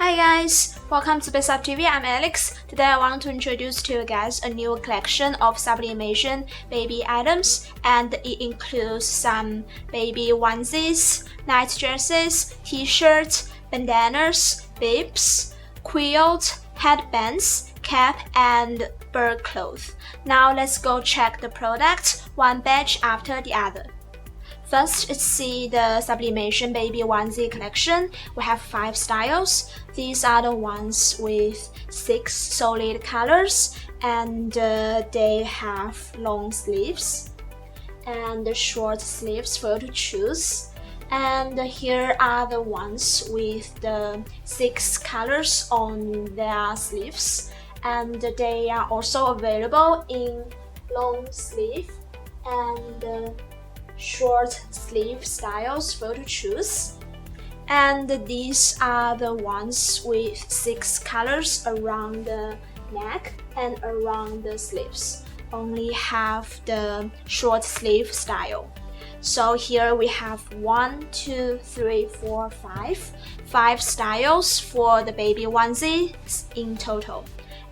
Hi guys, welcome to bestsublimation.tv. I'm Alex. Today I want to introduce to you guys a new collection of sublimation baby items, and it includes some baby onesies, night dresses, t-shirts, bandanas, bibs, quilts, headbands, cap, and bird clothes. Now let's go check the products one batch after the other. First, let's see the sublimation baby onesie collection. We have 5 styles. These are the ones with 6 solid colors, and they have long sleeves and short sleeves for you to choose. And here are the ones with the 6 colors on their sleeves, and they are also available in long sleeve and short sleeve styles for you to choose. And these are the ones with 6 colors around the neck and around the sleeves. Only have the short sleeve style. So here we have 1, 2, 3, 4, 5 styles for the baby onesies in total.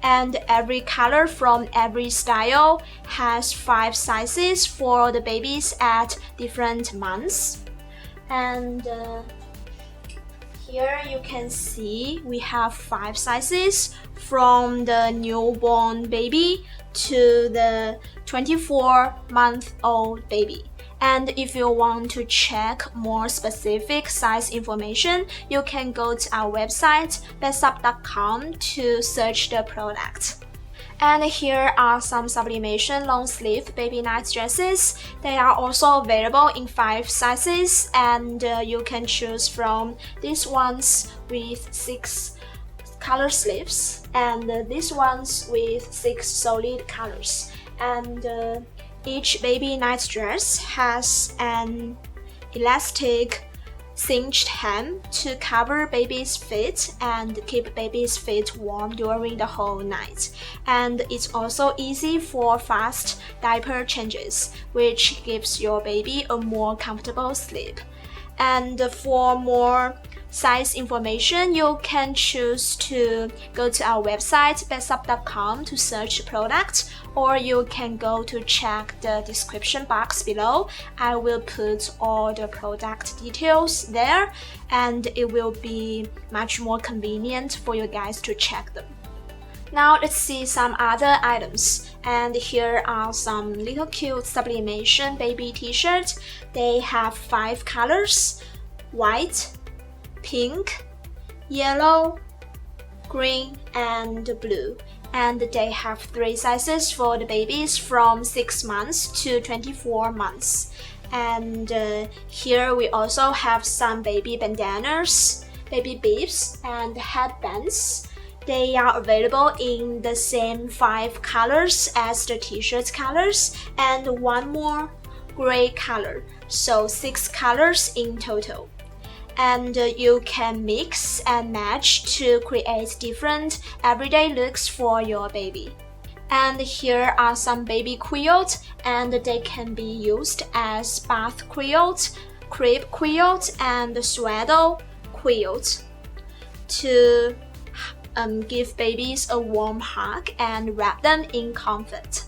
And every color from every style has 5 sizes for the babies at different months. And here you can see we have 5 sizes from the newborn baby to the 24-month-old baby. And if you want to check more specific size information, you can go to our website, bestsub.com, to search the product. And here are some sublimation long sleeve baby night dresses. They are also available in 5 sizes, and you can choose from these ones with 6 color sleeves and these ones with 6 solid colors. And each baby night dress has an elastic cinched hem to cover baby's feet and keep baby's feet warm during the whole night. And it's also easy for fast diaper changes, which gives your baby a more comfortable sleep. And for more size information, you can choose to go to our website, bestsub.com, to search the product, or you can go to check the description box below. I will put all the product details there, and it will be much more convenient for you guys to check them. Now let's see some other items. And here are some little cute sublimation baby t-shirts. They have 5 colors: white, pink, yellow, green, and blue. And they have 3 sizes for the babies from 6 months to 24 months. And here we also have some baby bandanas, baby bibs, and headbands. They are available in the same 5 colors as the t-shirt colors, and 1 more gray color, so 6 colors in total. And you can mix and match to create different everyday looks for your baby. And here are some baby quilts, and they can be used as bath quilt, crib quilt, and swaddle quilt to give babies a warm hug and wrap them in comfort.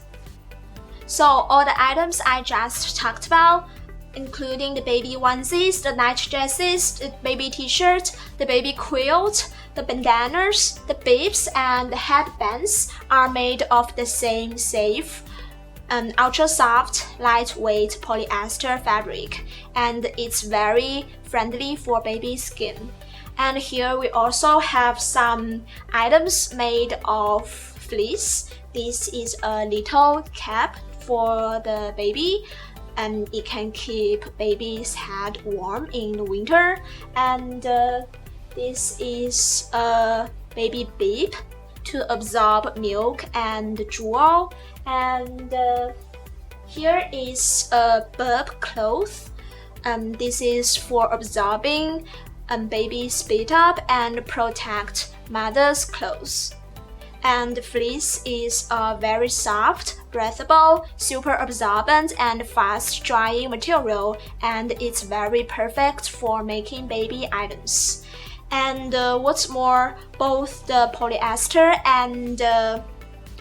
So all the items I just talked about, including the baby onesies, the night dresses, the baby t-shirt, the baby quilt, the bandanas, the bibs, and the headbands, are made of the same safe, ultra soft, lightweight polyester fabric, and it's very friendly for baby skin. And here we also have some items made of fleece. This is a little cap for the baby, and it can keep baby's head warm in the winter. And this is a baby bib to absorb milk and drool. And here is a bib cloth. This is for absorbing baby spit up and protect mother's clothes. And the fleece is a very soft, breathable, super absorbent, and fast drying material, and it's very perfect for making baby items. And what's more, both the polyester and the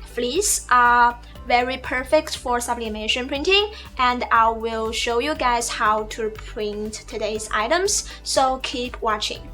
fleece are very perfect for sublimation printing, and I will show you guys how to print today's items, so keep watching.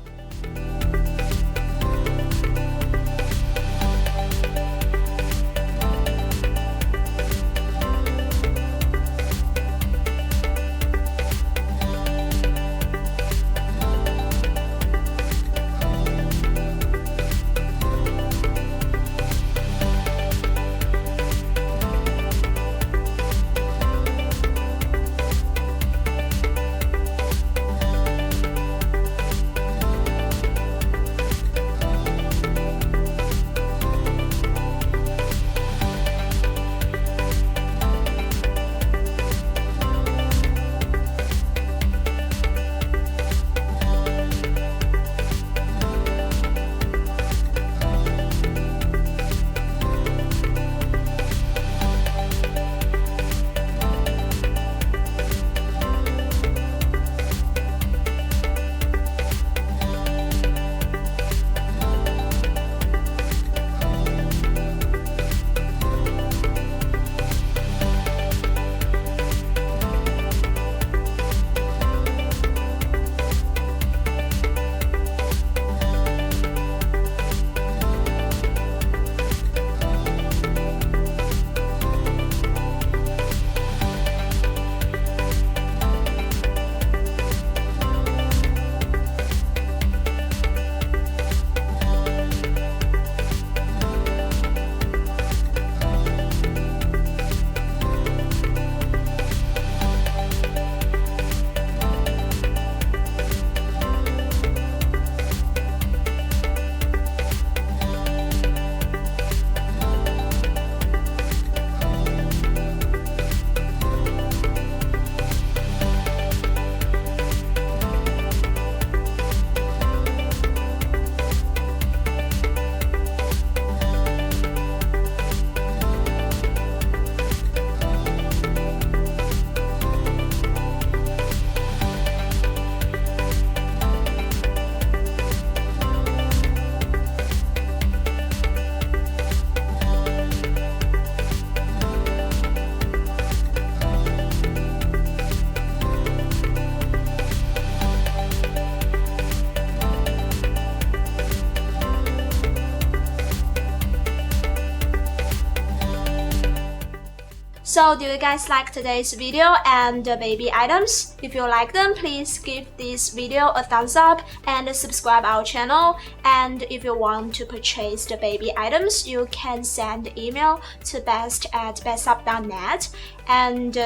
So do you guys like today's video and the baby items? If you like them, please give this video a thumbs up and subscribe our channel. And if you want to purchase the baby items, you can send email to best@bestsub.net. And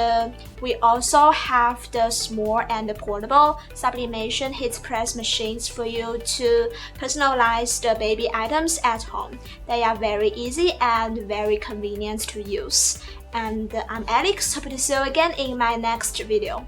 we also have the small and portable sublimation heat press machines for you to personalize the baby items at home. They are very easy and very convenient to use. And I'm Alex, hope to see you again in my next video.